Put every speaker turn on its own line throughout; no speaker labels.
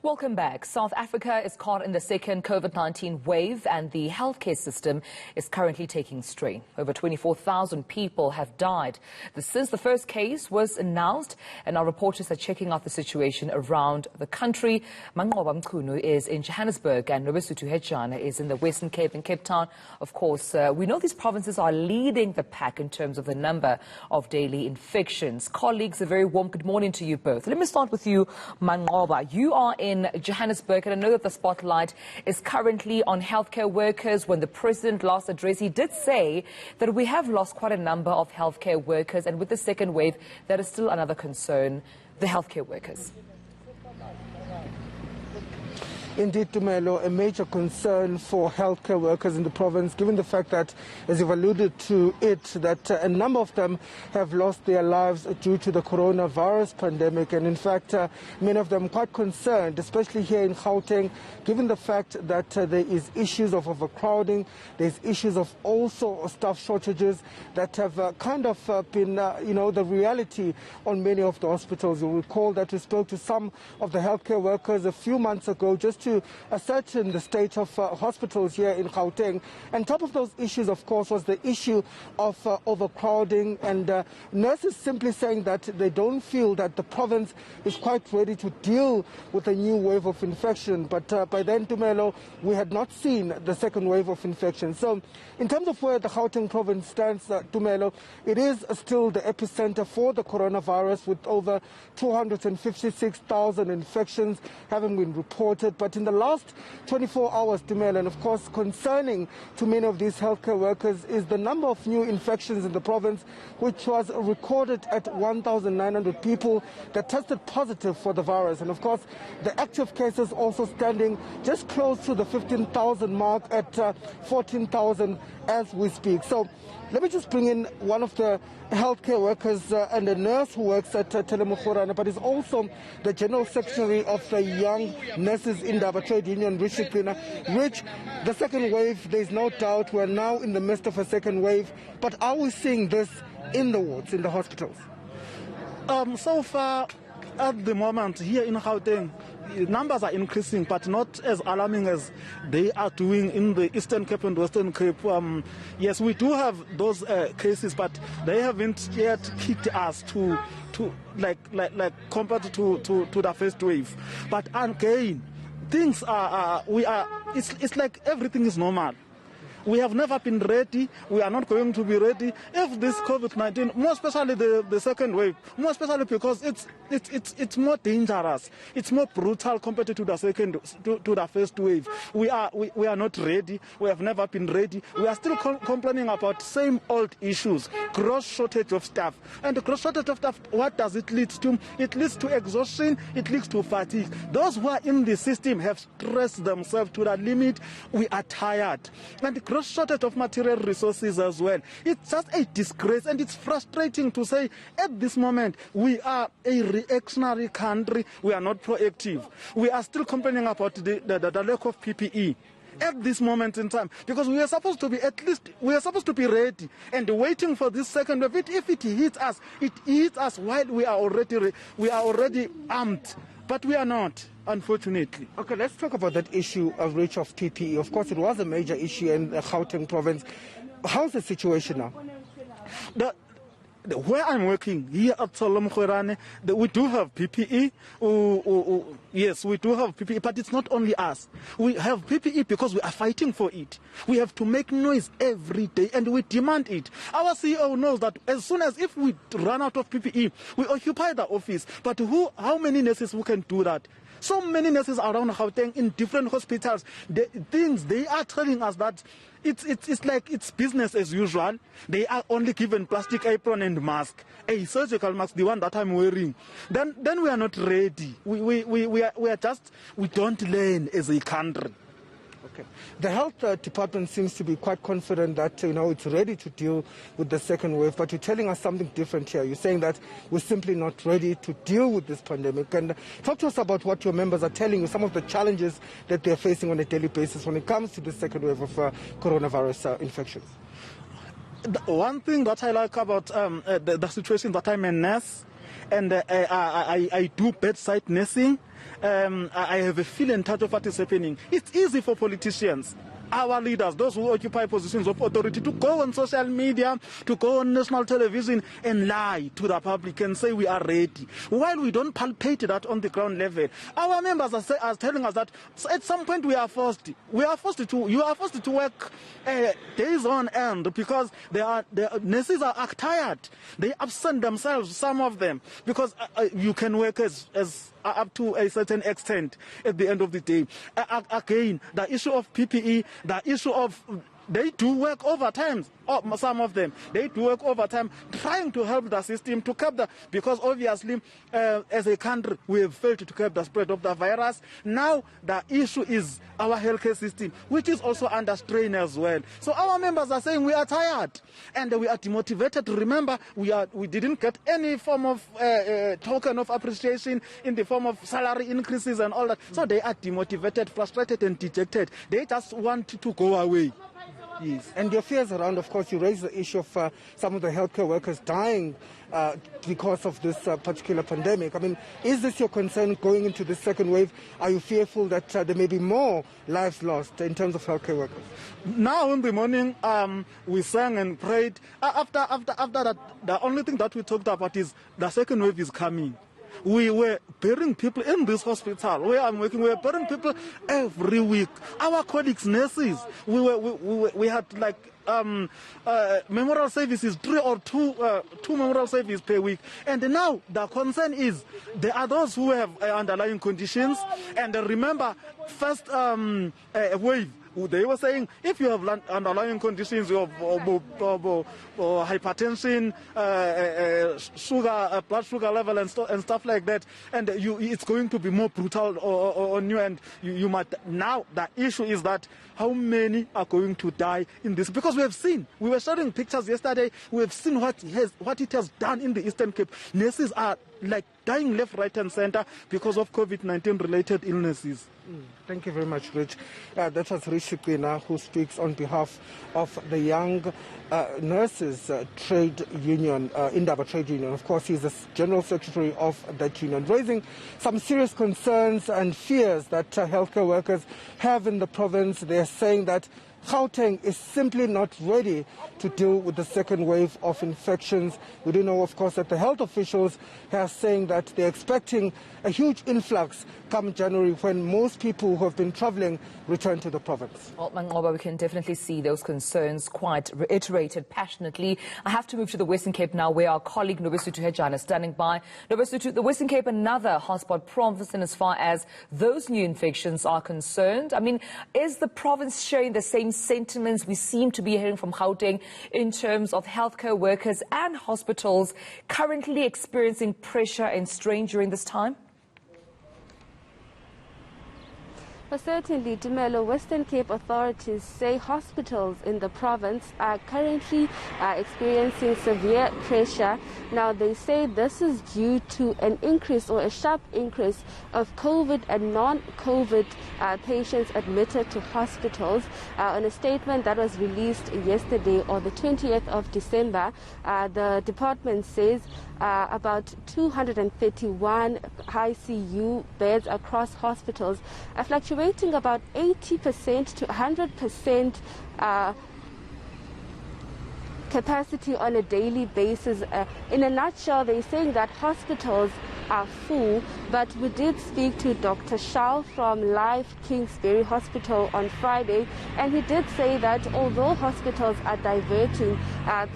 Welcome back. South Africa is caught in the second COVID-19 wave and the healthcare system is currently taking strain. Over 24,000 people have died since the first case was announced, and our reporters are checking out the situation around the country. Mangoba Mchunu is in Johannesburg and Nobesuthu Hejana is in the Western Cape and Cape Town. Of course, we know these provinces are leading the pack in terms of the number of daily infections. Colleagues, a very warm good morning to you both. Let me start with you, Mangoba. You are in Johannesburg, and I know that the spotlight is currently on healthcare workers. When the president last addressed, he did say that we have lost quite a number of healthcare workers, and with the second wave, that is still another concern, the healthcare workers.
Indeed, Tumelo, a major concern for healthcare workers in the province, given the fact that, as you've alluded to it, that a number of them have lost their lives due to the coronavirus pandemic. And in fact, many of them quite concerned, especially here in Gauteng, given the fact that there is issues of overcrowding, there's issues of also staff shortages that have been, the reality on many of the hospitals. You'll recall that we spoke to some of the healthcare workers a few months ago just to ascertain the state of hospitals here in Gauteng. And top of those issues, of course, was the issue of overcrowding and nurses simply saying that they don't feel that the province is quite ready to deal with a new wave of infection. But by then, Tumelo, we had not seen the second wave of infection. So in terms of where the Gauteng province stands, Tumelo, it is still the epicenter for the coronavirus, with over 256,000 infections having been reported. But in the last 24 hours, Tumelo, and of course concerning to many of these healthcare workers, is the number of new infections in the province, which was recorded at 1,900 people that tested positive for the virus. And of course, the active cases also standing just close to the 15,000 mark at 14,000 as we speak. So let me just bring in one of the healthcare workers and a nurse who works at Telemukhorana, but is also the General Secretary of the Young Nurses Indaba Trade Union, Rich Cleaner. Rich, the second wave, there's no doubt we're now in the midst of a second wave, but are we seeing this in the wards, in the hospitals?
So far, at the moment, here in Gauteng, numbers are increasing, but not as alarming as they are doing in the Eastern Cape and Western Cape. Yes, we do have those cases, but they haven't yet kicked us to like compared to the first wave. But again, things it's like everything is normal. We have never been ready. We are not going to be ready if this COVID-19, more especially the second wave, more especially because it's more dangerous, it's more brutal compared to the first wave. We are not ready. We have never been ready. We are still complaining about same old issues, gross shortage of staff. And the gross shortage of staff, what does it lead to? It leads to exhaustion. It leads to fatigue. Those who are in the system have stressed themselves to the limit. We are tired. And the gross shortage of material resources as well. It's just a disgrace, and it's frustrating to say at this moment we are a reactionary country. We are not proactive. We are still complaining about the lack of PPE at this moment in time, because we are supposed to be ready and waiting for this second wave. If it hits us, it hits us while we are already armed. But we are not, unfortunately.
Okay, let's talk about that issue of reach of PPE. Of course, it was a major issue in the Gauteng province. How's the situation now?
Where I'm working, here at Telemukhorana, we do have PPE. Yes, we do have PPE, but it's not only us. We have PPE because we are fighting for it. We have to make noise every day, and we demand it. Our CEO knows that as soon as if we run out of PPE, we occupy the office. But how many nurses who can do that? So many nurses around Gauteng in different hospitals. They are telling us that it's like it's business as usual. They are only given plastic apron and mask, a surgical mask, the one that I'm wearing. Then we are not ready. We don't learn as a country.
Okay. The health department seems to be quite confident that it's ready to deal with the second wave, but you're telling us something different here. You're saying that we're simply not ready to deal with this pandemic. And talk to us about what your members are telling you, some of the challenges that they're facing on a daily basis when it comes to the second wave of coronavirus infections.
The one thing that I like about the situation that I'm a nurse, and I do bedside nursing. I have a feel and touch of what is happening. It's easy for politicians, our leaders, those who occupy positions of authority, to go on social media, to go on national television and lie to the public and say we are ready, while we don't palpate that on the ground level. Our members are telling us that at some point you are forced to work days on end, because the nurses are tired. They absent themselves, some of them, because you can work as up to a certain extent at the end of the day. Again, the issue of PPE, the issue of they do work overtime. Some of them, they do work overtime, trying to help the system to curb because obviously, as a country, we have failed to curb the spread of the virus. Now, the issue is our healthcare system, which is also under strain as well. So our members are saying we are tired and we are demotivated. Remember, we didn't get any form of token of appreciation in the form of salary increases and all that. So they are demotivated, frustrated, and dejected. They just want to go away.
Yes. And your fears around, of course, you raised the issue of some of the healthcare workers dying because of this particular pandemic. I mean, is this your concern going into the second wave? Are you fearful that there may be more lives lost in terms of healthcare workers?
Now in the morning, we sang and prayed. After that, the only thing that we talked about is the second wave is coming. We were burying people in this hospital where I'm working. We were burying people every week. Our colleagues, nurses, we had like memorial services, 3 or 2 memorial services per week. And now the concern is there are those who have underlying conditions. And remember, first wave, they were saying if you have underlying conditions of hypertension, sugar, blood sugar level, and stuff like that, and it's going to be more brutal on you, and you might. Now the issue is that how many are going to die in this? Because we were sharing pictures yesterday. We have seen what it has done in the Eastern Cape. Nurses are like dying left, right, and center because of COVID-19 related illnesses.
Thank you very much, Rich. That was Rich Shipina, who speaks on behalf of the Young Nurses Trade Union, Indaba Trade Union. Of course, he's the General Secretary of that union, raising some serious concerns and fears that healthcare workers have in the province. They're saying that Gauteng is simply not ready to deal with the second wave of infections. We do know, of course, that the health officials are saying that they're expecting a huge influx come January when most people who have been traveling return to the province.
Well, Mangoba, we can definitely see those concerns quite reiterated passionately. I have to move to the Western Cape now, where our colleague Nobesuthu Hejana is standing by. Nobesuthu, the Western Cape, another hotspot province in as far as those new infections are concerned. I mean, is the province sharing the same sentiments we seem to be hearing from Gauteng in terms of healthcare workers and hospitals currently experiencing pressure and strain during this time?
Well, certainly, Dumelo, Western Cape authorities say hospitals in the province are currently experiencing severe pressure. Now, they say this is due to an increase or a sharp increase of COVID and non-COVID patients admitted to hospitals. On a statement that was released yesterday, or the 20th of December, the department says about 231 ICU beds across hospitals are fluctuating about 80% to 100% capacity on a daily basis. In a nutshell, they're saying that hospitals are full, but we did speak to Dr. Shao from Life Kingsbury Hospital on Friday, and he did say that although hospitals are diverting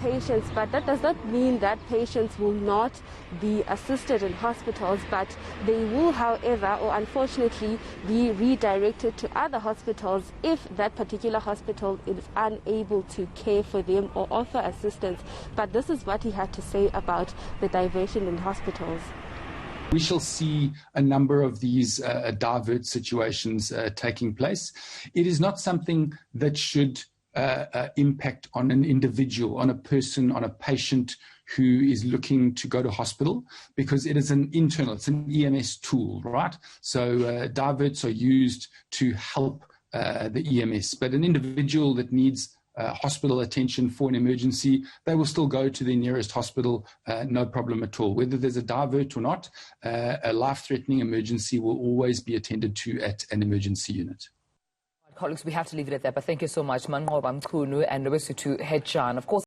patients, but that does not mean that patients will not be assisted in hospitals, but they will, however, or unfortunately, be redirected to other hospitals if that particular hospital is unable to care for them or offer assistance. But this is what he had to say about the diversion in hospitals.
We shall see a number of these divert situations taking place. It is not something that should impact on an individual, on a person, on a patient who is looking to go to hospital, because it is an internal, it's an EMS tool, right? So diverts are used to help the EMS, but an individual that needs hospital attention for an emergency, they will still go to the nearest hospital, no problem at all. Whether there's a divert or not, a life-threatening emergency will always be attended to at an emergency unit.
Colleagues, we have to leave it at that, but thank you so much, Manqoba Mchunu and Nobesitu Hedjan. Of course,